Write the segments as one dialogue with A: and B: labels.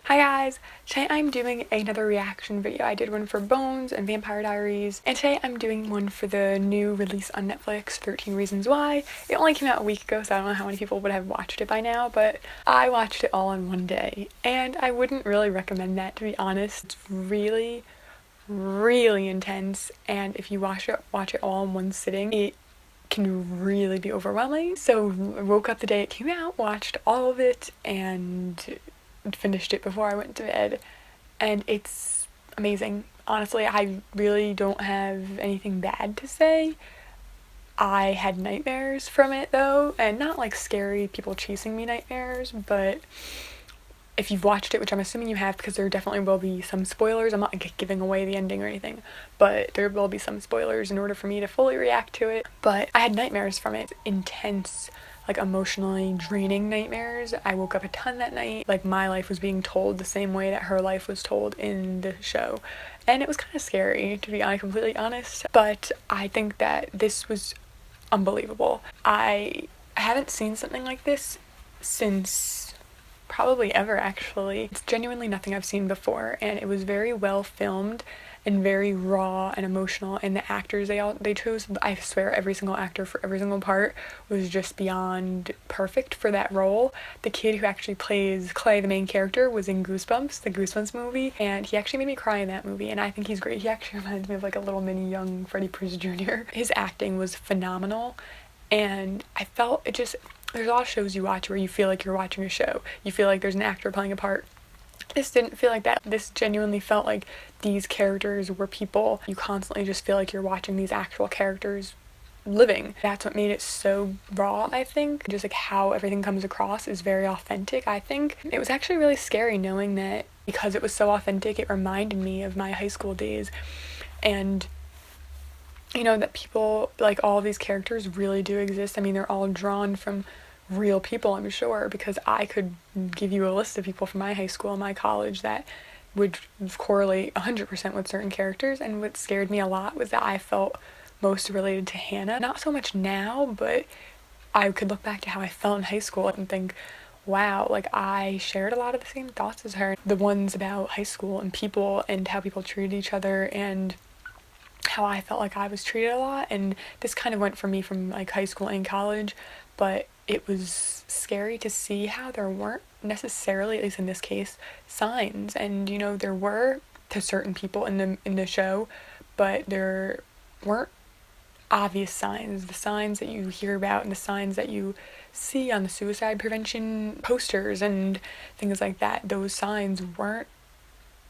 A: Hi guys! Today I'm doing another reaction video. I did one for Bones and Vampire Diaries, and today I'm doing one for the new release on Netflix, 13 Reasons Why. It only came out a week ago, so I don't know how many people would have watched it by now, but I watched it all in one day, and I wouldn't really recommend that, to be honest. It's really, really intense, and if you watch it all in one sitting, it can really be overwhelming. So I woke up the day it came out, watched all of it, and finished it before I went to bed, and it's amazing. Honestly, I really don't have anything bad to say. I had nightmares from it though, and not like scary people chasing me nightmares, but if you've watched it, which I'm assuming you have because there definitely will be some spoilers. I'm not giving away the ending or anything, but there will be some spoilers in order for me to fully react to it. But I had nightmares from it. Intense, like emotionally draining nightmares. I woke up a ton that night. Like my life was being told the same way that her life was told in the show. And it was kind of scary, to be completely honest. But I think that this was unbelievable. I haven't seen something like this since probably ever, actually. It's genuinely nothing I've seen before, and it was very well filmed and very raw and emotional, and the actors they chose, I swear every single actor for every single part was just beyond perfect for that role. The kid who actually plays Clay, the main character, was in Goosebumps, the Goosebumps movie, and he actually made me cry in that movie, and I think he's great. He actually reminds me of like a little mini young Freddie Prinze Jr. His acting was phenomenal, and I felt it just, there's a lot of shows you watch where you feel like you're watching a show. You feel like there's an actor playing a part. This didn't feel like that. This genuinely felt like these characters were people. You constantly just feel like you're watching these actual characters living. That's what made it so raw, I think. Just like how everything comes across is very authentic, I think. It was actually really scary knowing that because it was so authentic, it reminded me of my high school days. And you know, that people, like all of these characters really do exist. I mean, they're all drawn from real people, I'm sure, because I could give you a list of people from my high school and my college that would correlate 100% with certain characters. And what scared me a lot was that I felt most related to Hannah. Not so much now, but I could look back to how I felt in high school and think, wow, like I shared a lot of the same thoughts as her. The ones about high school and people and how people treated each other and how I felt like I was treated a lot. And this kind of went for me from like high school and college, but it was scary to see how there weren't necessarily, at least in this case, signs. And you know, there were to certain people in the show, but there weren't obvious signs. The signs that you hear about and the signs that you see on the suicide prevention posters and things like that, those signs weren't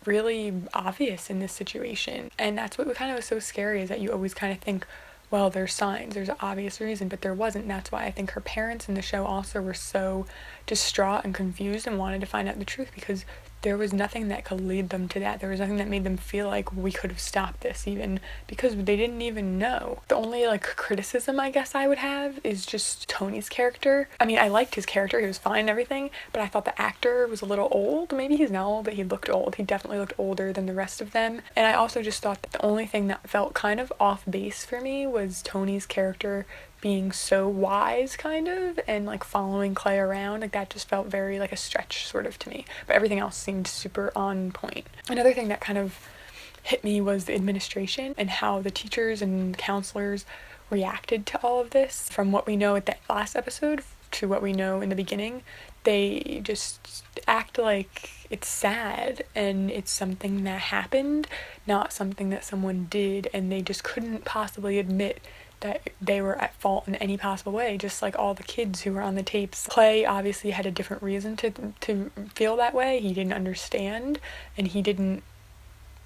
A: really obvious in this situation. And that's what kind of was so scary, is that you always kind of think, well, there's signs, there's an obvious reason, but there wasn't. And that's why I think her parents in the show also were so distraught and confused and wanted to find out the truth, because there was nothing that could lead them to that. There was nothing that made them feel like we could have stopped this, even because they didn't even know. The only like criticism I guess I would have is just Tony's character. I mean, I liked his character, he was fine and everything, but I thought the actor was a little old. Maybe he's not old, but he looked old. He definitely looked older than the rest of them. And I also just thought that the only thing that felt kind of off base for me was Tony's character being so wise, kind of, and like following Clay around. Like that just felt very like a stretch sort of to me, but everything else seemed super on point. Another thing that kind of hit me was the administration and how the teachers and counselors reacted to all of this. From what we know at that last episode to what we know in the beginning, they just act like it's sad and it's something that happened, not something that someone did, and they just couldn't possibly admit that they were at fault in any possible way, just like all the kids who were on the tapes. Clay obviously had a different reason to feel that way. He didn't understand, and he didn't,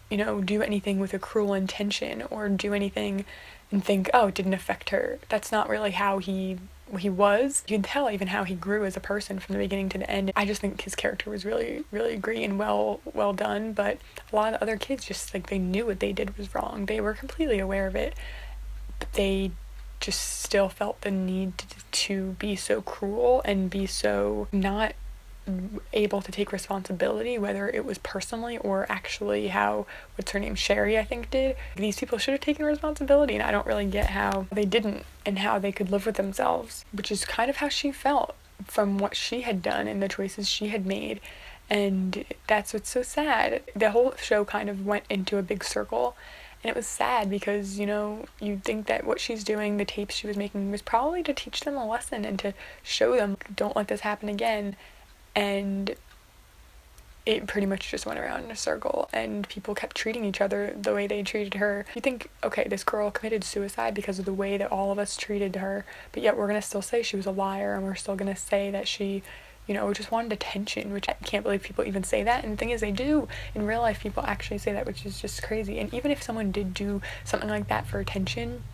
A: you know, do anything with a cruel intention or do anything and think, oh, it didn't affect her. That's not really how he was. You can tell even how he grew as a person from the beginning to the end. I just think his character was really, really great and well done, but a lot of other kids just like, they knew what they did was wrong. They were completely aware of it, but they just still felt the need to be so cruel and be so not able to take responsibility, whether it was personally or actually how, what's her name, Sherry, I think, did. These people should have taken responsibility, and I don't really get how they didn't and how they could live with themselves, which is kind of how she felt from what she had done and the choices she had made. And that's what's so sad. The whole show kind of went into a big circle, and it was sad because, you know, you'd think that what she's doing, the tapes she was making, was probably to teach them a lesson and to show them, don't let this happen again. And it pretty much just went around in a circle, and people kept treating each other the way they treated her. You think, okay, this girl committed suicide because of the way that all of us treated her, but yet we're gonna still say she was a liar, and we're still gonna say that she, you know, just wanted attention, which I can't believe people even say that. And the thing is, they do. In real life, people actually say that, which is just crazy. And even if someone did do something like that for attention,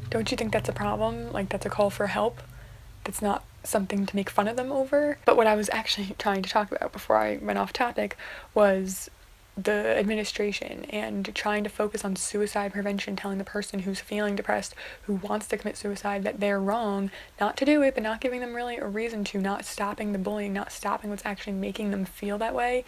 A: don't you think that's a problem? Like, that's a call for help? That's not something to make fun of them over. But what I was actually trying to talk about before I went off topic was the administration and trying to focus on suicide prevention, telling the person who's feeling depressed, who wants to commit suicide, that they're wrong not to do it, but not giving them really a reason to, not stopping the bullying, not stopping what's actually making them feel that way,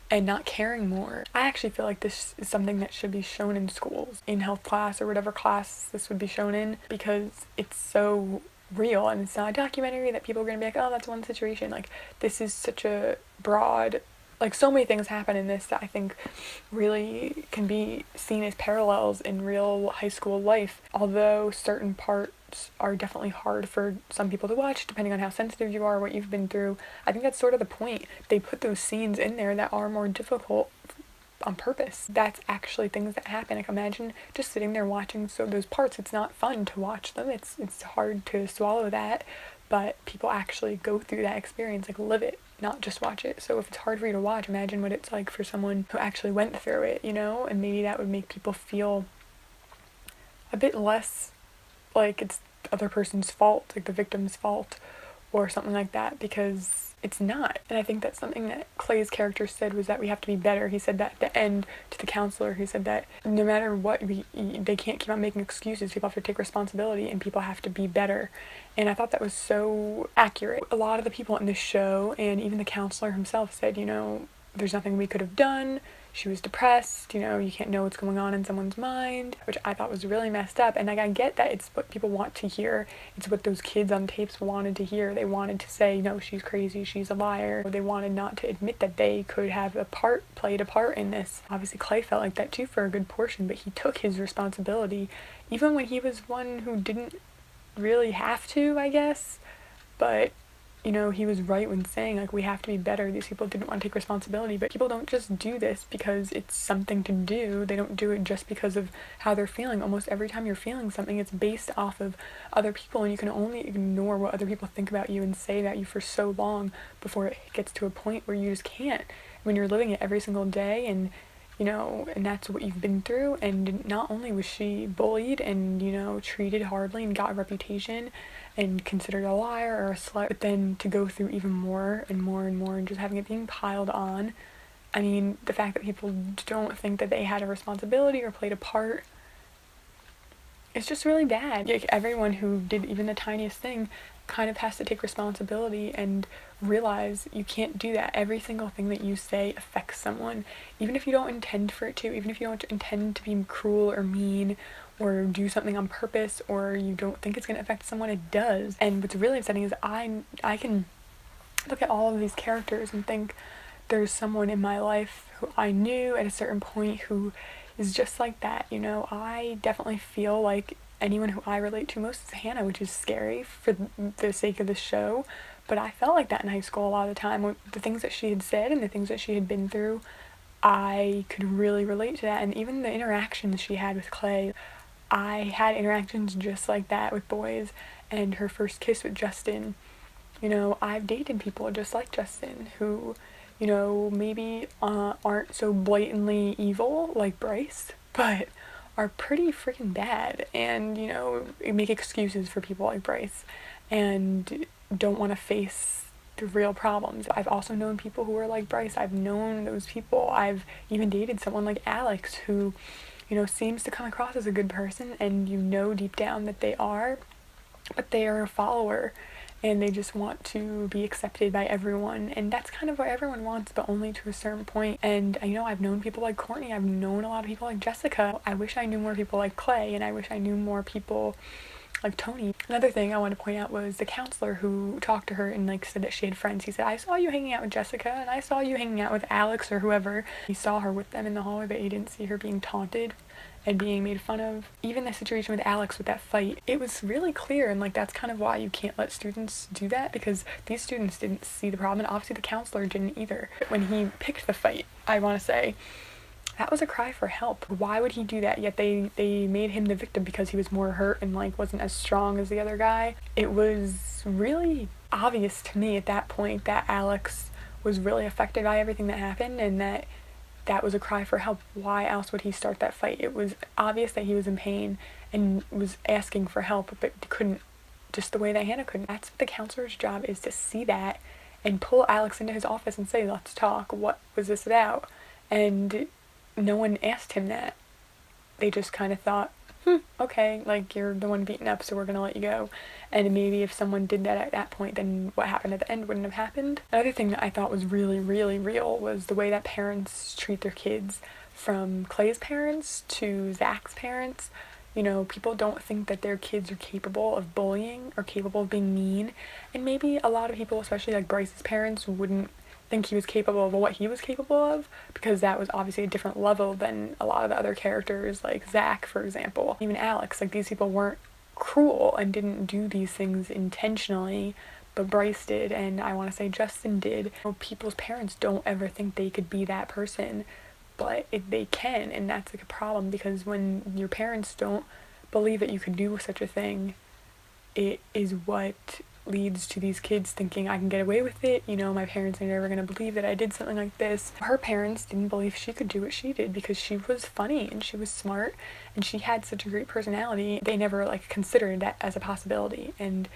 A: and not caring more. I actually feel like this is something that should be shown in schools, in health class or whatever class this would be shown in, because it's so real, and it's not a documentary that people are gonna be like, oh, that's one situation. Like, this is such a broad, like, so many things happen in this that I think really can be seen as parallels in real high school life. Although certain parts are definitely hard for some people to watch, depending on how sensitive you are, what you've been through. I think that's sort of the point. They put those scenes in there that are more difficult on purpose. That's actually things that happen. Like, imagine just sitting there watching those parts. It's not fun to watch them. It's hard to swallow that, but people actually go through that experience, like, live it, not just watch it. So if it's hard for you to watch, imagine what it's like for someone who actually went through it, you know? And maybe that would make people feel a bit less like it's the other person's fault, like the victim's fault or something like that, because it's not. And I think that's something that Clay's character said, was that we have to be better. He said that at the end to the counselor. He said that no matter what, they can't keep on making excuses. People have to take responsibility, and people have to be better. And I thought that was so accurate. A lot of the people in the show, and even the counselor himself, said, you know, there's nothing we could have done. She was depressed, you know, you can't know what's going on in someone's mind, which I thought was really messed up. And like, I get that it's what people want to hear. It's what those kids on tapes wanted to hear. They wanted to say, no, she's crazy, she's a liar. They wanted not to admit that they could have played a part in this. Obviously, Clay felt like that too for a good portion, but he took his responsibility, even when he was one who didn't really have to, I guess. But you know, he was right when saying, like, we have to be better. These people didn't want to take responsibility, but people don't just do this because it's something to do. They don't do it just because of how they're feeling. Almost every time you're feeling something, it's based off of other people, and you can only ignore what other people think about you and say about you for so long before it gets to a point where you just can't. When you're living it every single day, and you know, and that's what you've been through. And not only was she bullied and, you know, treated hardly and got a reputation and considered a liar or a slut, but then to go through even more and more and more and just having it being piled on. I mean, the fact that people don't think that they had a responsibility or played a part, it's just really bad. Like, everyone who did even the tiniest thing kind of has to take responsibility and realize you can't do that. Every single thing that you say affects someone, even if you don't intend for it to, even if you don't intend to be cruel or mean or do something on purpose, or you don't think it's going to affect someone, it does. And what's really upsetting is I can look at all of these characters and think there's someone in my life who I knew at a certain point who is just like that, you know. I definitely feel like anyone who I relate to most is Hannah, which is scary for the sake of the show, but I felt like that in high school a lot of the time. The things that she had said and the things that she had been through, I could really relate to that. And even the interactions she had with Clay, I had interactions just like that with boys. And her first kiss with Justin, you know, I've dated people just like Justin who, you know, maybe aren't so blatantly evil like Bryce, but are pretty freaking bad, and, you know, make excuses for people like Bryce and don't want to face the real problems. I've also known people who are like Bryce. I've known those people. I've even dated someone like Alex who, you know, seems to come across as a good person, and you know deep down that they are, but they are a follower and they just want to be accepted by everyone, and that's kind of what everyone wants, but only to a certain point. And you know, I've known people like Courtney, I've known a lot of people like Jessica. I wish I knew more people like Clay, and I wish I knew more people like Tony. Another thing I want to point out was the counselor who talked to her and like said that she had friends. He said, I saw you hanging out with Jessica and I saw you hanging out with Alex or whoever. He saw her with them in the hallway, but he didn't see her being taunted and being made fun of. Even the situation with Alex with that fight, it was really clear, and like that's kind of why you can't let students do that, because these students didn't see the problem, and obviously the counselor didn't either. When he picked the fight, I want to say, that was a cry for help. Why would he do that? Yet they made him the victim because he was more hurt and like wasn't as strong as the other guy. It was really obvious to me at that point that Alex was really affected by everything that happened, and that was a cry for help. Why else would he start that fight? It was obvious that he was in pain and was asking for help, but couldn't, just the way that Hannah couldn't. That's what the counselor's job is, to see that and pull Alex into his office and say, let's talk. What was this about? And no one asked him that. They just kind of thought, okay, like you're the one beaten up, so we're gonna let you go. And maybe if someone did that at that point, then what happened at the end wouldn't have happened. Another thing that I thought was really, really real was the way that parents treat their kids. From Clay's parents to Zach's parents, you know, people don't think that their kids are capable of bullying or capable of being mean. And maybe a lot of people, especially like Bryce's parents, wouldn't think he was capable of what he was capable of, because that was obviously a different level than a lot of the other characters, like Zach, for example. Even Alex, like these people weren't cruel and didn't do these things intentionally, but Bryce did, and I want to say Justin did. You know, people's parents don't ever think they could be that person, but they can, and that's like a problem, because when your parents don't believe that you could do such a thing, it is what leads to these kids thinking, I can get away with it, you know, my parents are never going to believe that I did something like this. Her parents didn't believe she could do what she did because she was funny and she was smart and she had such a great personality. They never like considered that as a possibility, and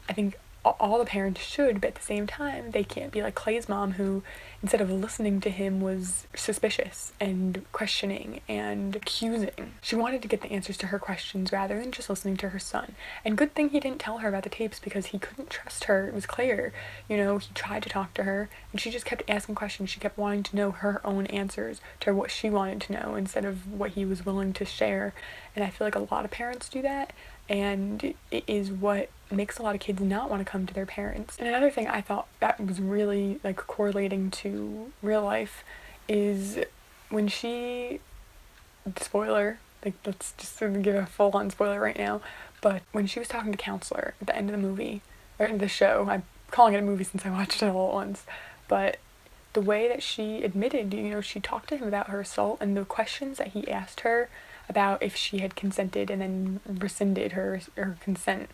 A: I think all the parents should, but at the same time they can't be like Clay's mom, who instead of listening to him was suspicious and questioning and accusing. She wanted to get the answers to her questions rather than just listening to her son. And good thing he didn't tell her about the tapes, because he couldn't trust her. It was clear, you know, he tried to talk to her and she just kept asking questions. She kept wanting to know her own answers to what she wanted to know instead of what he was willing to share. And I feel like a lot of parents do that, and it is what makes a lot of kids not want to come to their parents. And another thing I thought that was really like correlating to real life is when she, spoiler, like let's just give a full-on spoiler right now, but when she was talking to counselor at the end of the movie, or the show, I'm calling it a movie since I watched it all at once, but the way that she admitted, you know, she talked to him about her assault and the questions that he asked her about if she had consented and then rescinded her consent,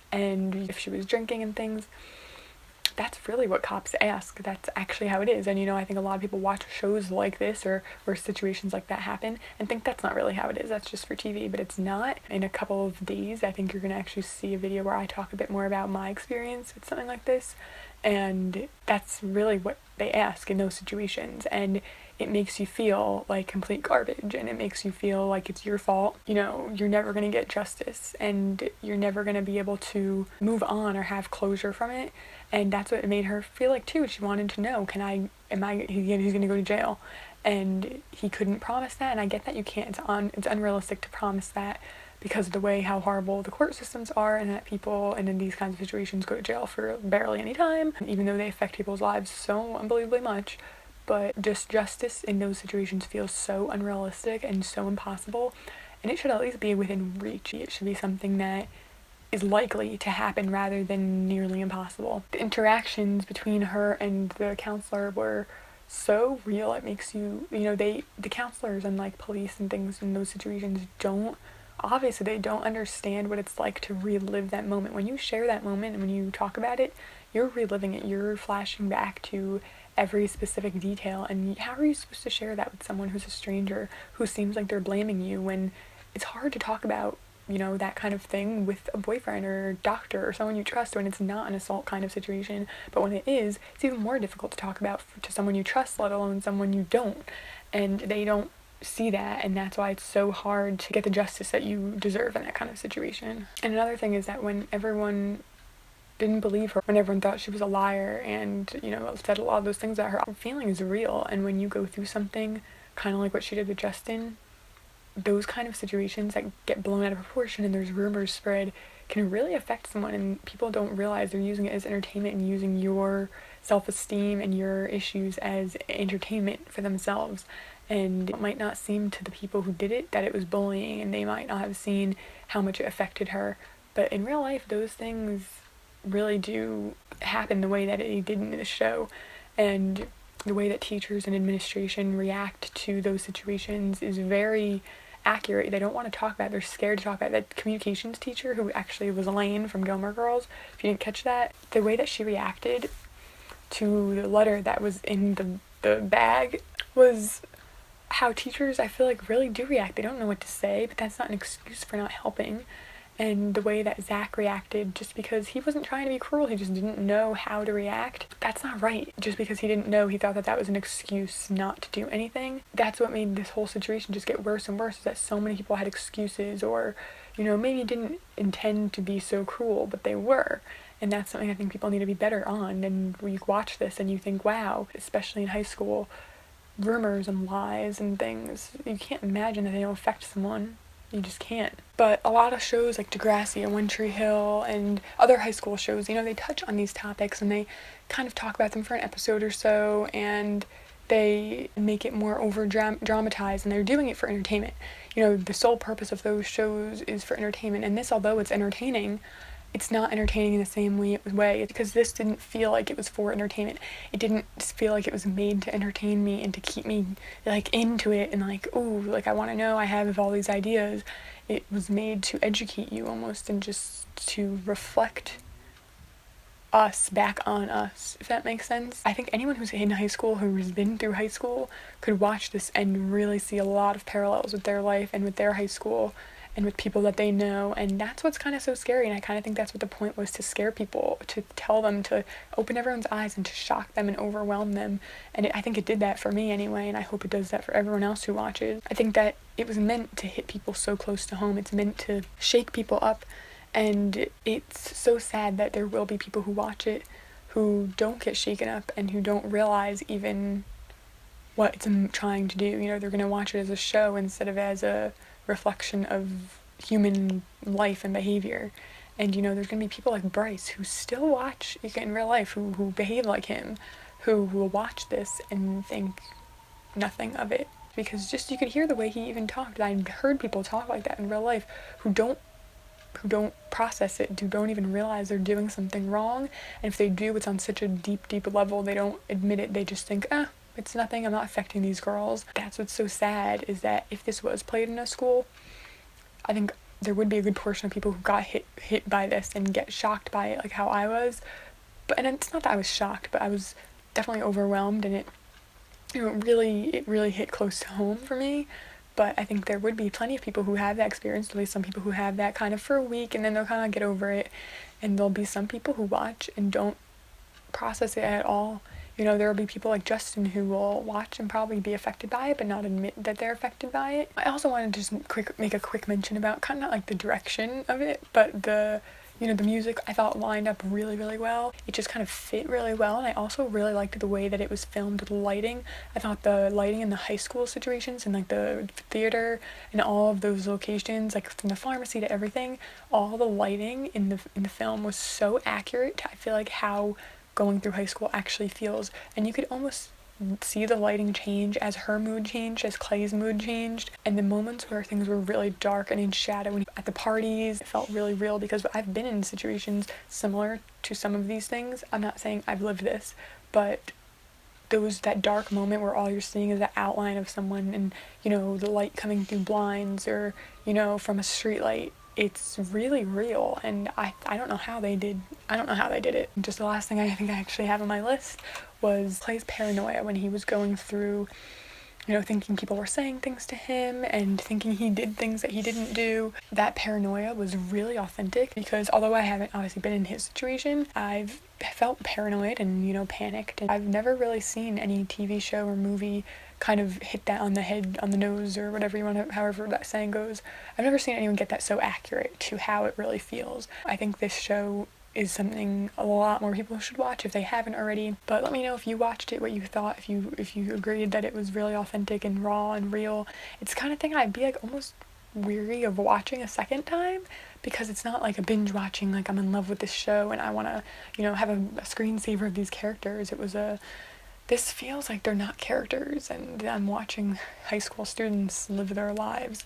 A: and if she was drinking and things. That's really what cops ask. That's actually how it is. And you know, I think a lot of people watch shows like this or where situations like that happen and think that's not really how it is. That's just for TV, but it's not. In a couple of days, I think you're going to actually see a video where I talk a bit more about my experience with something like this. And that's really what they ask in those situations. And it makes you feel like complete garbage, and it makes you feel like it's your fault. You know, you're never going to get justice, and you're never going to be able to move on or have closure from it. And that's what it made her feel like too. She wanted to know, he's going to go to jail. And he couldn't promise that, and I get that you can't. It's unrealistic to promise that, because of the way how horrible the court systems are, and that people in these kinds of situations go to jail for barely any time, even though they affect people's lives so unbelievably much. But just justice in those situations feels so unrealistic and so impossible, and it should at least be within reach. It should be something that is likely to happen rather than nearly impossible. The interactions between her and the counselor were so real. It makes you, you know, the counselors and like police and things in those situations obviously they don't understand what it's like to relive that moment. When you share that moment and when you talk about it, you're reliving it. You're flashing back to every specific detail, and how are you supposed to share that with someone who's a stranger, who seems like they're blaming you, when it's hard to talk about, you know, that kind of thing with a boyfriend or doctor or someone you trust when it's not an assault kind of situation. But when it is, it's even more difficult to talk about to someone you trust, let alone someone you don't. And they don't see that, and that's why it's so hard to get the justice that you deserve in that kind of situation. And another thing is that when everyone didn't believe her, when everyone thought she was a liar and, you know, said a lot of those things about her feeling is real. And when you go through something kind of like what she did with Justin, those kind of situations that get blown out of proportion and there's rumors spread, can really affect someone, and people don't realize they're using it as entertainment and using your self-esteem and your issues as entertainment for themselves. And it might not seem to the people who did it that it was bullying, and they might not have seen how much it affected her, but in real life those things really do happen the way that it did in the show. And the way that teachers and administration react to those situations is very accurate. They don't want to talk about it. They're scared to talk about it. That communications teacher, who actually was Elaine from Gilmore Girls, if you didn't catch that, the way that she reacted to the letter that was in the bag was how teachers, I feel like, really do react. They don't know what to say, but that's not an excuse for not helping. And the way that Zach reacted, just because he wasn't trying to be cruel, he just didn't know how to react, that's not right. Just because he didn't know, he thought that that was an excuse not to do anything. That's what made this whole situation just get worse and worse, is that so many people had excuses, or, you know, maybe didn't intend to be so cruel, but they were. And that's something I think people need to be better on. And you watch this and you think, wow, especially in high school, rumors and lies and things, you can't imagine that they don't affect someone. You just can't. But a lot of shows like Degrassi and One Tree Hill and other high school shows, you know, they touch on these topics and they kind of talk about them for an episode or so, and they make it more over dramatized, and they're doing it for entertainment. You know, the sole purpose of those shows is for entertainment, and this, although it's entertaining, it's not entertaining in the same way, because this didn't feel like it was for entertainment. It didn't feel like it was made to entertain me and to keep me, like, into it and, like, ooh, like, I want to know, I have all these ideas. It was made to educate you almost, and just to reflect us back on us, if that makes sense. I think anyone who's in high school, who's been through high school, could watch this and really see a lot of parallels with their life and with their high school and with people that they know. And that's what's kind of so scary, and I kind of think that's what the point was, to scare people, to tell them, to open everyone's eyes and to shock them and overwhelm them. And I think it did that for me anyway, and I hope it does that for everyone else who watches. I think that it was meant to hit people so close to home. It's meant to shake people up, and it's so sad that there will be people who watch it who don't get shaken up and who don't realize even what it's trying to do. You know, they're going to watch it as a show instead of as a reflection of human life and behavior. And, you know, there's going to be people like Bryce who still watch in real life, who behave like him, who will watch this and think nothing of it. Because just, you could hear the way he even talked. I heard people talk like that in real life who don't process it, who don't even realize they're doing something wrong. And if they do, it's on such a deep level, they don't admit it. They just think, it's nothing, I'm not affecting these girls. That's what's so sad, is that if this was played in a school, I think there would be a good portion of people who got hit by this and get shocked by it, like how I was. And it's not that I was shocked, but I was definitely overwhelmed, and it really hit close to home for me. But I think there would be plenty of people who have that experience, at least some people who have that kind of for a week, and then they'll kind of get over it. And there'll be some people who watch and don't process it at all. You know, there will be people like Justin who will watch and probably be affected by it, but not admit that they're affected by it. I also wanted to just make a quick mention about kind of not like the direction of it, but the music I thought lined up really well. It just kind of fit really well, and I also really liked the way that it was filmed, the lighting. I thought the lighting in the high school situations and like the theater and all of those locations, like from the pharmacy to everything, all the lighting in the film was so accurate to, I feel like, how going through high school actually feels. And you could almost see the lighting change as her mood changed, as Clay's mood changed, and the moments where things were really dark and in shadow and at the parties, it felt really real, because I've been in situations similar to some of these things. I'm not saying I've lived this, but that dark moment where all you're seeing is the outline of someone, and, you know, the light coming through blinds, or, you know, from a street light. It's really real, and I don't know how they did it. Just the last thing I think I actually have on my list was Clay's paranoia when he was going through, you know, thinking people were saying things to him and thinking he did things that he didn't do. That paranoia was really authentic, because although I haven't obviously been in his situation, I've felt paranoid and, you know, panicked. And I've never really seen any TV show or movie kind of hit that on the head, on the nose, or whatever you want to, however that saying goes. I've never seen anyone get that so accurate to how it really feels. I think this show is something a lot more people should watch if they haven't already. But let me know if you watched it, what you thought, if you agreed that it was really authentic and raw and real. It's the kind of thing I'd be like almost weary of watching a second time, because it's not like a binge watching, like I'm in love with this show and I want to, you know, have a screensaver of these characters. It was this feels like they're not characters, and I'm watching high school students live their lives.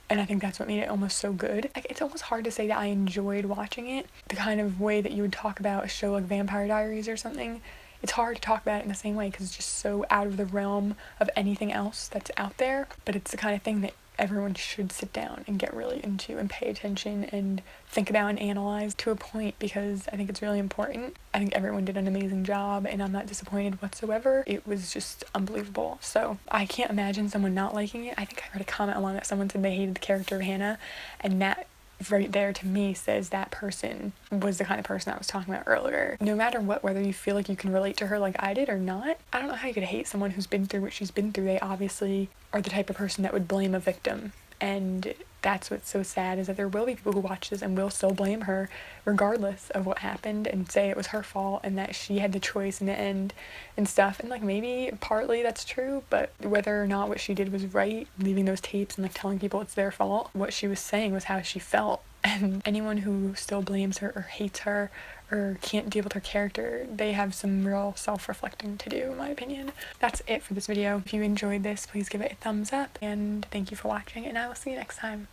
A: And I think that's what made it almost so good. Like, it's almost hard to say that I enjoyed watching it the kind of way that you would talk about a show like Vampire Diaries or something. It's hard to talk about it in the same way because it's just so out of the realm of anything else that's out there. But it's the kind of thing that everyone should sit down and get really into and pay attention and think about and analyze to a point, because I think it's really important. I think everyone did an amazing job and I'm not disappointed whatsoever. It was just unbelievable. So I can't imagine someone not liking it. I think I heard a comment along that someone said they hated the character of Hannah, and that right there to me says that person was the kind of person I was talking about earlier. No matter what, whether you feel like you can relate to her like I did or not, I don't know how you could hate someone who's been through what she's been through. They obviously are the type of person that would blame a victim, and that's what's so sad, is that there will be people who watch this and will still blame her regardless of what happened and say it was her fault and that she had the choice in the end and stuff. And like, maybe partly that's true, but whether or not what she did was right, leaving those tapes and like telling people it's their fault, what she was saying was how she felt. And anyone who still blames her or hates her or can't deal with her character, they have some real self-reflecting to do, in my opinion. That's it for this video. If you enjoyed this, please give it a thumbs up, and thank you for watching, and I will see you next time.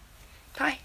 A: Bye!